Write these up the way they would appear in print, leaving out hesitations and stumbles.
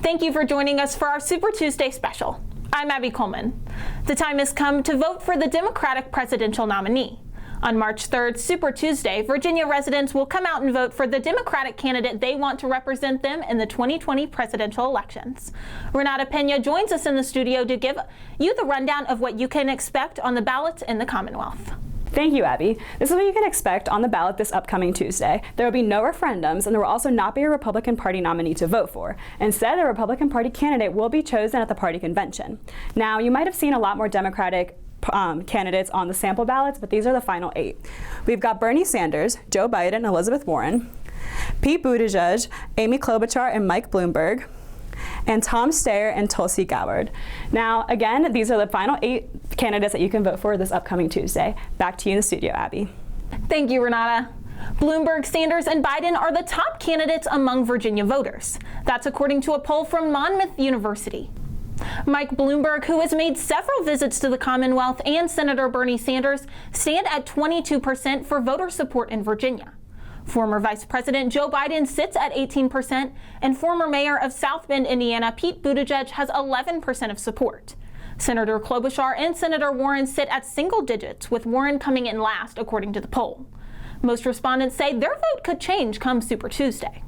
Thank you for joining us for our Super Tuesday special. I'm Abby Coleman. The time has come to vote for the Democratic presidential nominee. On March 3rd, Super Tuesday, Virginia residents will come out and vote for the Democratic candidate they want to represent them in the 2020 presidential elections. Renata Pena joins us in the studio to give you the rundown of what you can expect on the ballots in the Commonwealth. Thank you, Abby. This is what you can expect on the ballot this upcoming Tuesday. There will be no referendums, and there will also not be a Republican Party nominee to vote for. Instead, the Republican Party candidate will be chosen at the party convention. Now, you might have seen a lot more Democratic candidates on the sample ballots, but these are the final 8. We've got Bernie Sanders, Joe Biden, Elizabeth Warren, Pete Buttigieg, Amy Klobuchar, and Mike Bloomberg, and Tom Steyer and Tulsi Gabbard. Now, again, these are the final 8 candidates that you can vote for this upcoming Tuesday. Back to you in the studio, Abby. Thank you, Renata. Bloomberg, Sanders, and Biden are the top candidates among Virginia voters. That's according to a poll from Monmouth University. Mike Bloomberg, who has made several visits to the Commonwealth, and Senator Bernie Sanders stand at 22% for voter support in Virginia. Former Vice President Joe Biden sits at 18%, and former Mayor of South Bend, Indiana, Pete Buttigieg, has 11% of support. Senator Klobuchar and Senator Warren sit at single digits, with Warren coming in last, according to the poll. Most respondents say their vote could change come Super Tuesday.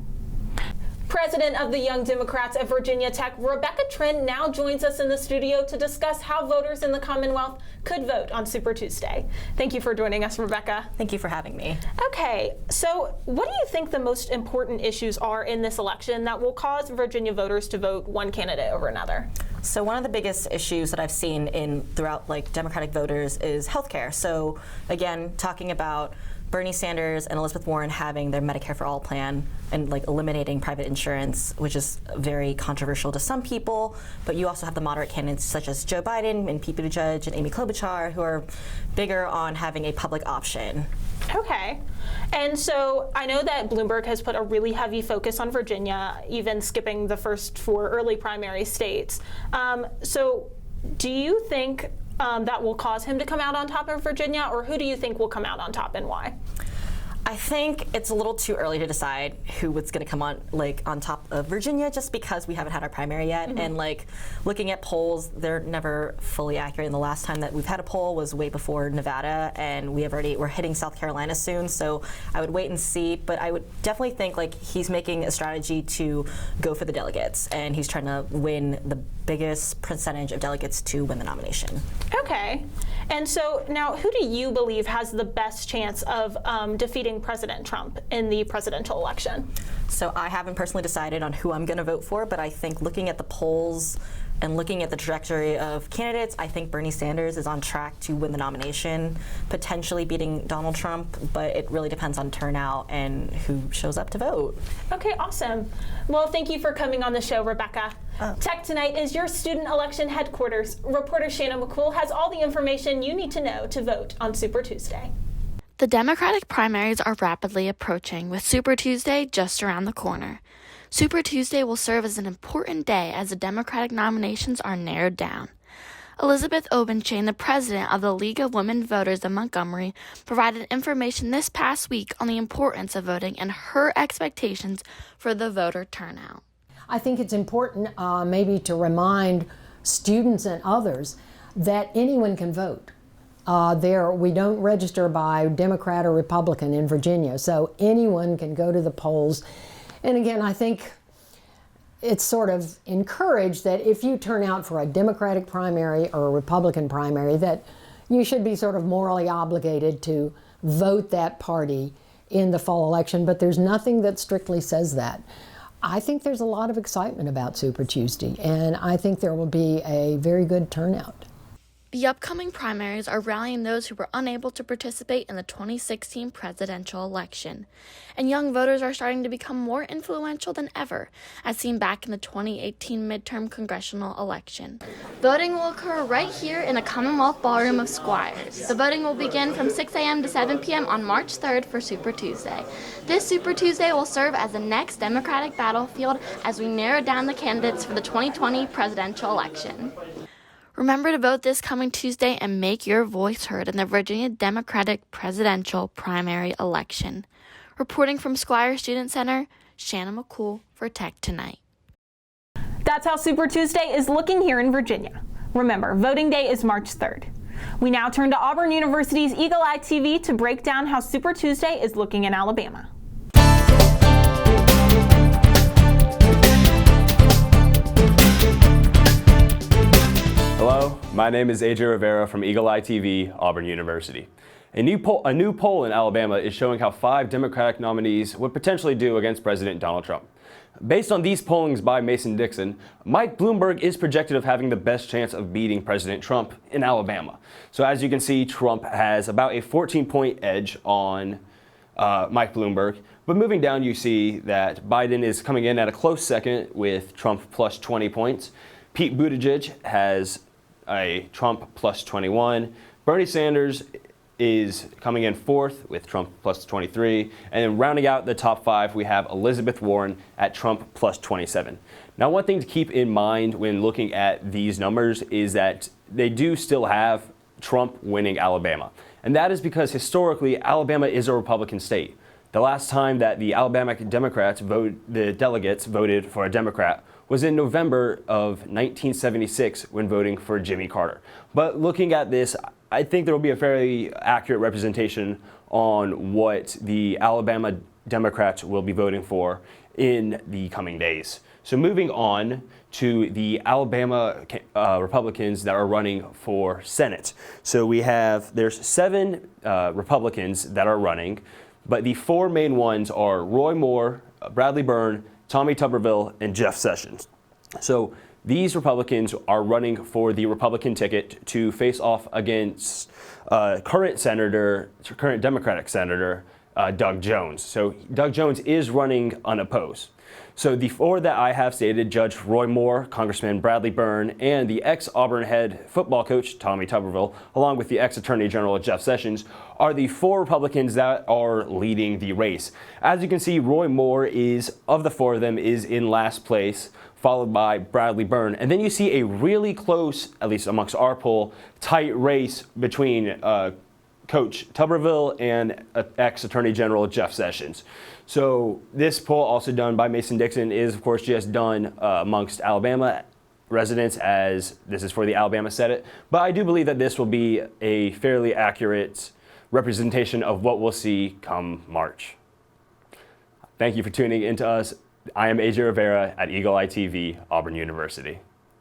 President of the Young Democrats of Virginia Tech, Rebecca Trend, now joins us in the studio to discuss how voters in the Commonwealth could vote on Super Tuesday. Thank you for joining us, Rebecca. Thank you for having me. Okay, so what do you think the most important issues are in this election that will cause Virginia voters to vote one candidate over another? So one of the biggest issues that I've seen throughout Democratic voters is healthcare. So again, talking about Bernie Sanders and Elizabeth Warren having their Medicare for All plan and eliminating private insurance, which is very controversial to some people. But you also have the moderate candidates such as Joe Biden and Pete Buttigieg and Amy Klobuchar, who are bigger on having a public option. Okay. And so I know that Bloomberg has put a really heavy focus on Virginia, even skipping the first 4 early primary states. So do you think that will cause him to come out on top of Virginia, or who do you think will come out on top and why? I think it's a little too early to decide who is going to come on top of Virginia, just because we haven't had our primary yet. Mm-hmm. And looking at polls, they're never fully accurate. And the last time that we've had a poll was way before Nevada, and we're hitting South Carolina soon. So I would wait and see. But I would definitely think he's making a strategy to go for the delegates, and he's trying to win the biggest percentage of delegates to win the nomination. Okay. And so now, who do you believe has the best chance of defeating President Trump in the presidential election? So I haven't personally decided on who I'm going to vote for, but I think looking at the polls and looking at the trajectory of candidates, I think Bernie Sanders is on track to win the nomination, potentially beating Donald Trump, but it really depends on turnout and who shows up to vote. Okay, awesome. Well, thank you for coming on the show, Rebecca. Tech Tonight is your student election headquarters. Reporter Shanna McCool has all the information you need to know to vote on Super Tuesday. The Democratic primaries are rapidly approaching, with Super Tuesday just around the corner. Super Tuesday will serve as an important day as the Democratic nominations are narrowed down. Elizabeth Obenchain, the president of the League of Women Voters of Montgomery, provided information this past week on the importance of voting and her expectations for the voter turnout. I think it's important maybe to remind students and others that anyone can vote. We don't register by Democrat or Republican in Virginia, so anyone can go to the polls. And again, I think it's sort of encouraged that if you turn out for a Democratic primary or a Republican primary, that you should be sort of morally obligated to vote that party in the fall election, but there's nothing that strictly says that. I think there's a lot of excitement about Super Tuesday, and I think there will be a very good turnout. The upcoming primaries are rallying those who were unable to participate in the 2016 presidential election, and young voters are starting to become more influential than ever, as seen back in the 2018 midterm congressional election. Voting will occur right here in the Commonwealth Ballroom of Squires. The voting will begin from 6 a.m. to 7 p.m. on March 3rd for Super Tuesday. This Super Tuesday will serve as the next Democratic battlefield as we narrow down the candidates for the 2020 presidential election. Remember to vote this coming Tuesday and make your voice heard in the Virginia Democratic presidential primary election. Reporting from Squire Student Center, Shanna McCool for Tech Tonight. That's how Super Tuesday is looking here in Virginia. Remember, voting day is March 3rd. We now turn to Auburn University's Eagle Eye TV to break down how Super Tuesday is looking in Alabama. Hello, my name is AJ Rivera from Eagle Eye TV, Auburn University. A new poll in Alabama is showing how 5 Democratic nominees would potentially do against President Donald Trump. Based on these pollings by Mason-Dixon, Mike Bloomberg is projected of having the best chance of beating President Trump in Alabama. So as you can see, Trump has about a 14-point edge on Mike Bloomberg. But moving down, you see that Biden is coming in at a close second with Trump plus 20 points. Pete Buttigieg has a Trump plus 21. Bernie Sanders is coming in 4th with Trump plus 23. And then rounding out the top 5, we have Elizabeth Warren at Trump plus 27. Now, one thing to keep in mind when looking at these numbers is that they do still have Trump winning Alabama. And that is because historically, Alabama is a Republican state. The last time that the Alabama the delegates voted for a Democrat was in November of 1976 when voting for Jimmy Carter. But looking at this, I think there will be a fairly accurate representation on what the Alabama Democrats will be voting for in the coming days. So moving on to the Alabama Republicans that are running for Senate. So there's 7 Republicans that are running, but the 4 main ones are Roy Moore, Bradley Byrne, Tommy Tuberville, and Jeff Sessions. So these Republicans are running for the Republican ticket to face off against current Democratic Senator Doug Jones. So Doug Jones is running unopposed. So the 4 that I have stated, Judge Roy Moore, Congressman Bradley Byrne, and the ex-Auburn head football coach Tommy Tuberville, along with the ex-Attorney General Jeff Sessions, are the 4 Republicans that are leading the race. As you can see, Roy Moore of the 4 of them, is in last place, followed by Bradley Byrne. And then you see a really close, at least amongst our poll, tight race between Coach Tuberville and ex-Attorney General Jeff Sessions. So this poll, also done by Mason-Dixon, is of course just done amongst Alabama residents, as this is for the Alabama Senate. But I do believe that this will be a fairly accurate representation of what we'll see come March. Thank you for tuning in to us. I am AJ Rivera at Eagle Eye TV, Auburn University.